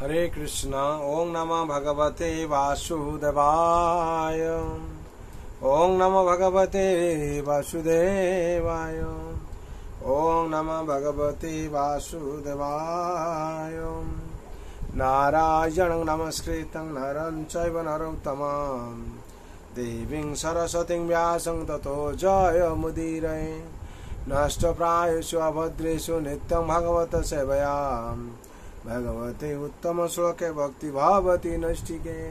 हरे कृष्णा। ओम नमः भगवते वासुदेवाय। ओम नमः भगवते वासुदेवाय। ओम नमः भगवते वासुदेवाय। नारायणं नमस्कृतं नरं चैव नरोत्तमं देवीं सरस्वतीं व्यासं ततो जयमुदीरये। नष्टप्रायेषु अभद्रेषु नित्यं भगवत सेवया भगवते उत्तम श्लोके भक्ति भावति नैष्टिके।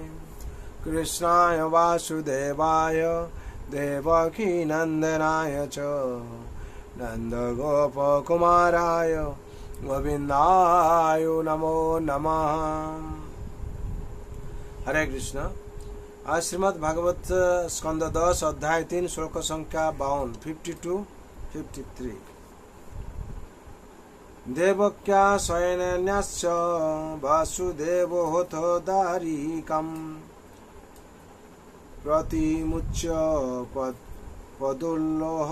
कृष्णाय वासुदेवाय देवकी नंदनाय च नंदगोपकुमाराय गोविंदाय नमो नमः। हरे कृष्ण। आज श्रीमद् भागवत स्कंद 10 अध्याय 3 श्लोक संख्या 52 52-53। देवक्या शयनन्यस्य वासुदेवोऽथ दारिकम् प्रतिमुच्य पदुल्लोह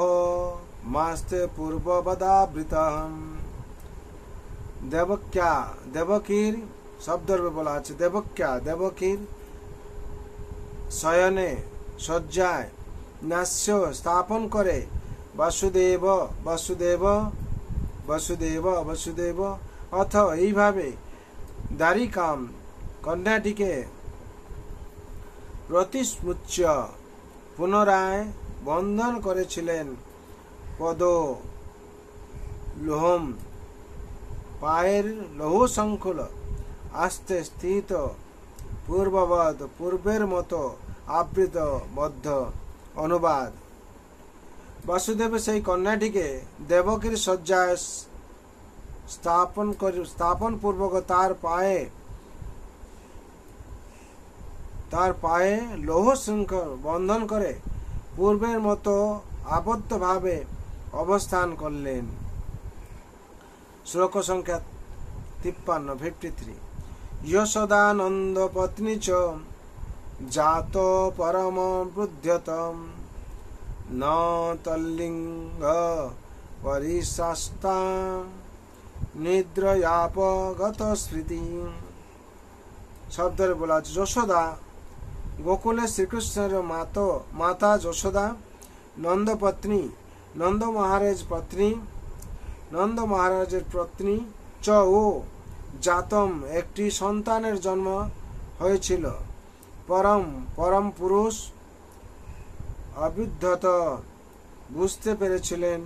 मास्ते पूर्ववदावृतम्। देवक्या देवकीर शब्द बोला আছে। देवक्या देवकीर शयने शय्याয় ন্যাস্য স্থাপন করে वासुदेव वासुदेव वसुदेव वसुदेव अथ এইভাবে দারিকাম কন্যাটিকে প্রতিস্মুচ্য পুনরায় বন্ধন করেছিলেন। পদ লোহম পায়ের লৌহ শঙ্খল আস্তে স্থিত পূর্ববৎ পূর্বের মতো আবৃত বদ্ধ। অনুবাদ। বাসুদেব সেই কন্যাটিকে দেবকীর শয্যায় স্থাপন পূর্বক তার পায়ে লৌহ শৃঙ্খ বন্ধন করে পূর্বের মতো আবদ্ধ ভাবে অবস্থান করলেন। শ্লোক সংখ্যা 53-53। যশোদানন্দ পত্নী চ জাত পরম বুদ্ধ্যতম ন তল্লিঙ্গ পরিশাস্তা নিদ্রয়াপগত স্মৃতি। শব্দরে বলা আছে যশোদা গোকুলে শ্রীকৃষ্ণের মাতা যশোদা নন্দ পত্নী নন্দ মহারাজের পত্নী চ ও জাতম একটি সন্তানের জন্ম হয়েছিল। পরম পুরুষ অবিদ্ধত বুঝতে পেরেছিলেন।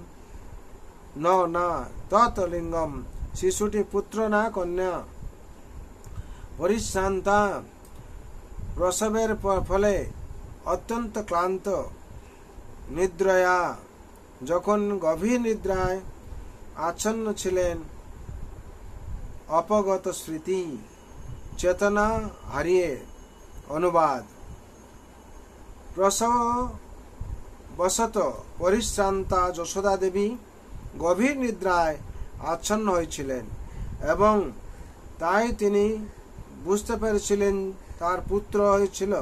না তৎলিঙ্গম শিশুটি পুত্র না কন্যা। পরিশ্রান্তা প্রসবের ফলে অত্যন্ত ক্লান্ত। নিদ্রয়া যখন গভীর নিদ্রায় আচ্ছন্ন ছিলেন। অপগত স্মৃতি চেতনা হারিয়ে। অনুবাদ। প্রসব বশত পরিশ্রান্তা যশোদা দেবী গভীর নিদ্রায় আচ্ছন্ন হয়েছিলেন এবং তাই তিনি বুঝতে পেরেছিলেন তার পুত্র হয়েছিল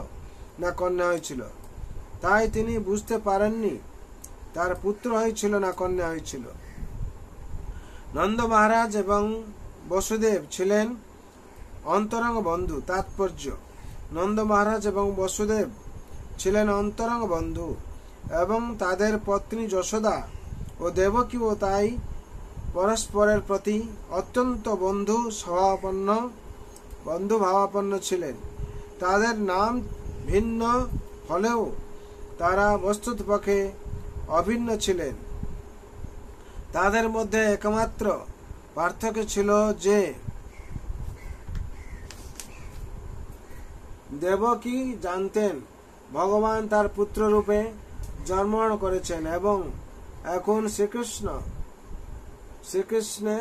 না কন্যা হয়েছিল। তাই তিনি বুঝতে পারেননি তার পুত্র হয়েছিল না কন্যা হয়েছিল। নন্দ মহারাজ এবং বসুদেব ছিলেন অন্তরঙ্গ বন্ধু। তাৎপর্য। নন্দ মহারাজ এবং বসুদেব ছিলেন অন্তরঙ্গ বন্ধু এবং তাদের পত্নী যশোদা ও দেবকীও তাই পরস্পরের প্রতি অত্যন্ত বন্ধু ভাবাপন্ন ছিলেন। তাদের নাম ভিন্ন হলেও তারা বস্তুতপক্ষে অভিন্ন ছিলেন। তাদের মধ্যে একমাত্র পার্থক্য ছিল যে দেবকী জানতেন ভগবান তার পুত্র রূপে জন্মগ্রহণ করেছেন এবং এখন শ্রীকৃষ্ণে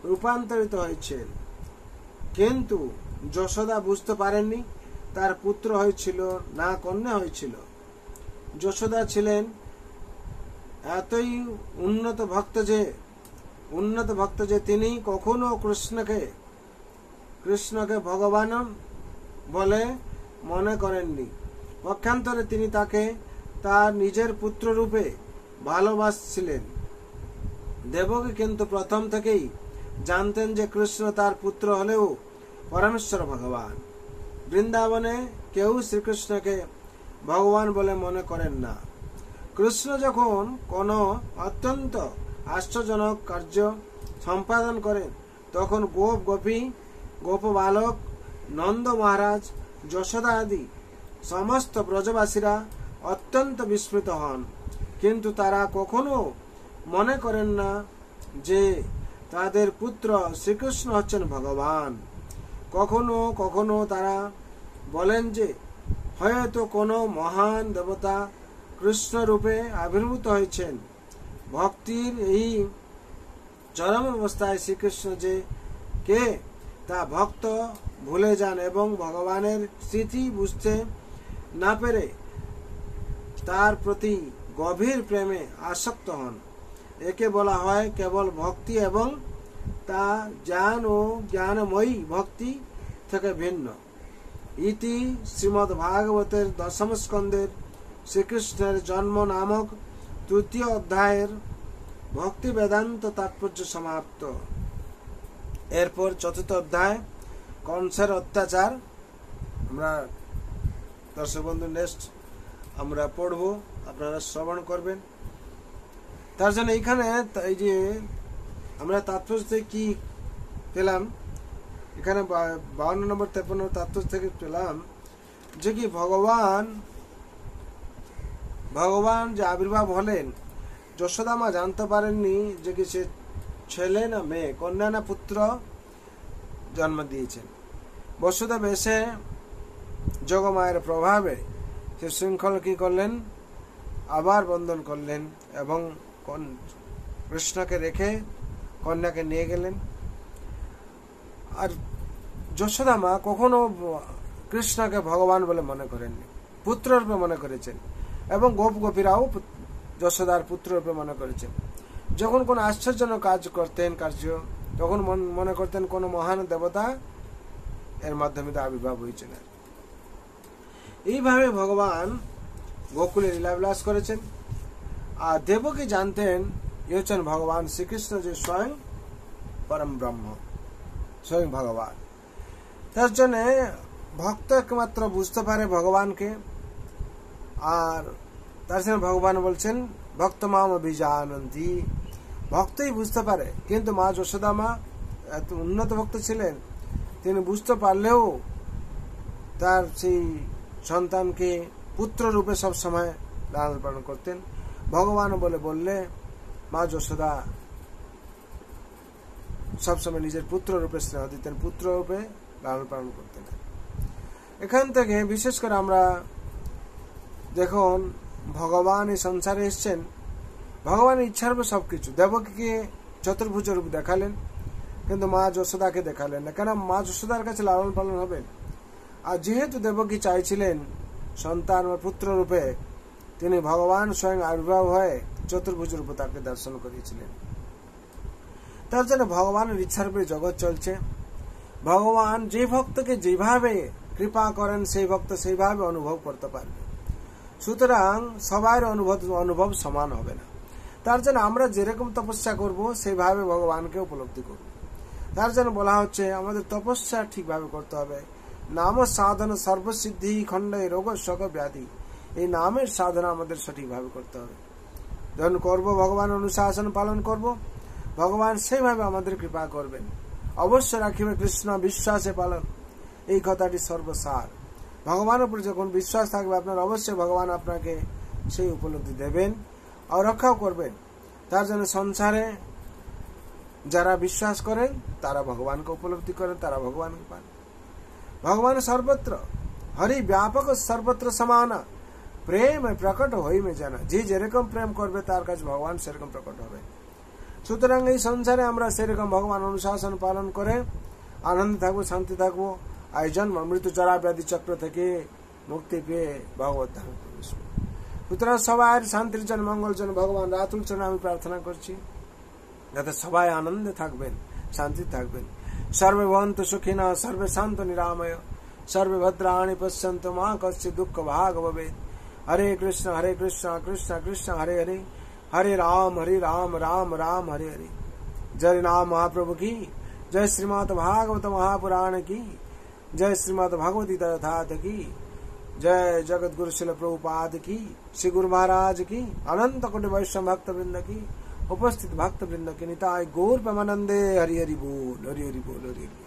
রূপান্তরিত হয়েছেন। কিন্তু যশোদা বুঝতে পারেননি তার পুত্র হয়েছিল না কন্যা হয়েছিল। যশোদা ছিলেন এতই উন্নত ভক্ত যে তিনি কখনো কৃষ্ণকে ভগবান বলে মনে করেননি। পক্ষান্তরে তিনি তাকে তার নিজের পুত্র রূপে ভালোবাসছিলেন। দেবকী কিন্তু প্রথম থেকেই জানতেন যে কৃষ্ণ তার পুত্র হলেও পরমেশ্বর ভগবান। বৃন্দাবনে কেউ শ্রীকৃষ্ণকে ভগবান বলে মনে করেন না। কৃষ্ণ যখন কোনো অত্যন্ত আশ্চর্যজনক কার্য সম্পাদন করেন তখন গোপ গোপী, গোপ বালক, নন্দ মহারাজ, যশোদা আদি সমস্ত ব্রজবাসীরা অত্যন্ত বিস্মিত হন, কিন্তু তারা কখনো মনে করেন না যে তাদের পুত্র শ্রীকৃষ্ণ হচ্ছেন ভগবান। কখনো কখনো তারা বলেন যে হয়তো কোনো মহান দেবতা কৃষ্ণ রূপে আবির্ভূত হয়েছেন। ভক্তির এই চরম অবস্থায় শ্রীকৃষ্ণ যে কে তা ভক্ত ভুলে যান এবং ভগবানের স্মৃতি বুঝতে না পেরে তার প্রতি গভীর প্রেমে আসক্ত হন। একে বলা হয় কেবল ভক্তি এবং তা জ্ঞান ও জ্ঞানময়ী ভক্তি থেকে ভিন্ন। ইতি শ্রীমদ্ ভাগবতের দশম স্কন্ধের শ্রীকৃষ্ণের জন্ম নামক তৃতীয় অধ্যায়ের ভক্তি বেদান্ত তাৎপর্য সমাপ্ত। এরপর চতুর্থ অধ্যায় কংসের অত্যাচার আমরা দর্শক বন্ধু নেক্সট আমরা পড়বো, আপনারা শ্রবণ করবেন। তার জন্য এখানে এই যে আমরা তাৎপর্য থেকে কি পেলাম, এখানে 52 নম্বর 53 তাৎপর্য থেকে পেলাম যে কি ভগবান যে আবির্ভাব হলেন, যশোদা মা জানতে পারেননি যে কি সে ছেলে না মেয়ে, কন্যা না পুত্র জন্ম দিয়েছেন। বসুদেব এসে যোগমায়ের প্রভাবে সে শৃঙ্খল কি করলেন, আবার বন্ধন করলেন এবং কৃষ্ণকে রেখে কন্যাকে নিয়ে গেলেন। আর যশোদা মা কখনো কৃষ্ণকে ভগবান বলে মনে করেননি, পুত্র রূপে মনে করেছেন এবং গোপ গোপীরাও যশোদার পুত্র রূপে মনে করেছেন। যখন কোন আশ্চর্যজনক কাজ করতেন তখন মনে করতেন কোন মহান দেবতা এর মাধ্যমে আবির্ভাব হয়েছেন। এইভাবে ভগবান গোকুলে লীলাবিলাস করেছেন। আর দেবকী জানতেন এ হচ্ছেন ভগবান শ্রীকৃষ্ণ, যে স্বয়ং পরম ব্রহ্ম, স্বয়ং ভগবান। তার জন্য ভক্ত একমাত্র বুঝতে পারে ভগবানকে। আর তার জন্য ভগবান বলছেন ভক্ত মাম অভিজানন্তি, ভক্তই বুঝতে পারে। কিন্তু মা যশোদা মা এত উন্নত ভক্ত ছিলেন, তিনি বুঝতে পারলেও তার সেই সন্তানকে পুত্র রূপে সবসময় লালন পালন করতেন। ভগবান বললে মা যশোদা সবসময় নিজের পুত্র রূপে স্নেহ দিতেন, পুত্র রূপে লালন পালন করতেন। এখান থেকে বিশেষ করে আমরা দেখুন ভগবান এই সংসারে এসছেন, ভগবানের ইচ্ছার উপর সবকিছু। দেবকীকে চতুর্ভুজ রূপ দেখালেন, কিন্তু মা যশোদাকে দেখালেন না, কেন মা যশোদার কাছে লালন পালন হবেন। আর যেহেতু দেবকী চাইছিলেন সন্তান ও পুত্র রূপে, তিনি ভগবান স্বয়ং আবির্ভাব হয়ে চতুর্ভুজ রূপে তাকে দর্শন করিয়েছিলেন। তার জন্য ভগবানের ইচ্ছার উপরে জগৎ চলছে। ভগবান যে ভক্তকে যেভাবে কৃপা করেন সেই ভক্ত সেইভাবে অনুভব করতে পারবে। সুতরাং সবার অনুভব সমান হবে না। তার জন্য আমরা যেরকম তপস্যা করব সেইভাবে ভগবানকে উপলব্ধি করব। তার জন্য বলা হচ্ছে আমাদের তপস্যা ঠিকভাবে করতে হবে। নাম সাধন সর্বসিদ্ধি খণ্ডে রোগ শোক ব্যাধি, এই নামের সাধনা আমাদের সঠিকভাবে করতে হবে। যখন করব ভগবান অনুশাসন পালন করব, ভগবান সেইভাবে আমাদের কৃপা করবেন। অবশ্য রাখিবে কৃষ্ণ বিশ্বাসে পালন, এই কথাটি সর্বসার। ভগবানের উপর যখন বিশ্বাস থাকবে আপনার, অবশ্যই ভগবান আপনাকে সেই উপলব্ধি দেবেন আর রক্ষাও করবেন। তার জন্য সংসারে যারা বিশ্বাস করেন তারা ভগবানকে উপলব্ধি করেন, তারা ভগবানকে পান। ভগবান সর্বত্র, হরি ব্যাপক সর্বত্র সমানা, প্রেম প্রকট হইমে জানা। যে যেরকম প্রেম করবে তার কাছে ভগবান সেরকম প্রকট হবে। সুতরাং এই সংসারে আমরা সেরকম ভগবান অনুশাসন পালন করে আনন্দ থাকবো, শান্তি থাকবো। আর জন্ম মৃত্যু জরা ব্যাধি চক্র থেকে মুক্তি পেয়ে ভগবত ধাম প্রবেশ। সুতরাং সবাই শান্তির জন্য, মঙ্গল জন্য ভগবান রাতুল চরণে আমি প্রার্থনা করছি, যাতে সবাই আনন্দে থাকবেন, শান্তি থাকবেন। সর্বে ভবন্তু সুখিনঃ, সর্বে শান্ত নিরাময়, সর্বে ভদ্রাণি পশ্যন্তু মা কশ্চিৎ দুঃখ ভাগ ভবেৎ। হরে কৃষ্ণ কৃষ্ণ কৃষ্ণ হরে হরে, हरे राम राम राम हरे हरे। जय नाम महाप्रभु की जय श्रीमद् भागवत महापुराण की, जय श्रीमद् भगवती तथाथ की, जय जगत गुरु शिल प्रभुपाद की, श्री गुरु महाराज की, अनंत कोटि वैष्णव भक्त वृंद की, उपस्थित भक्त वृंद की निताय गौर प्रेमानंदे। हरि हरि बोल, हरि हरि बोल, हरि हरि बोल।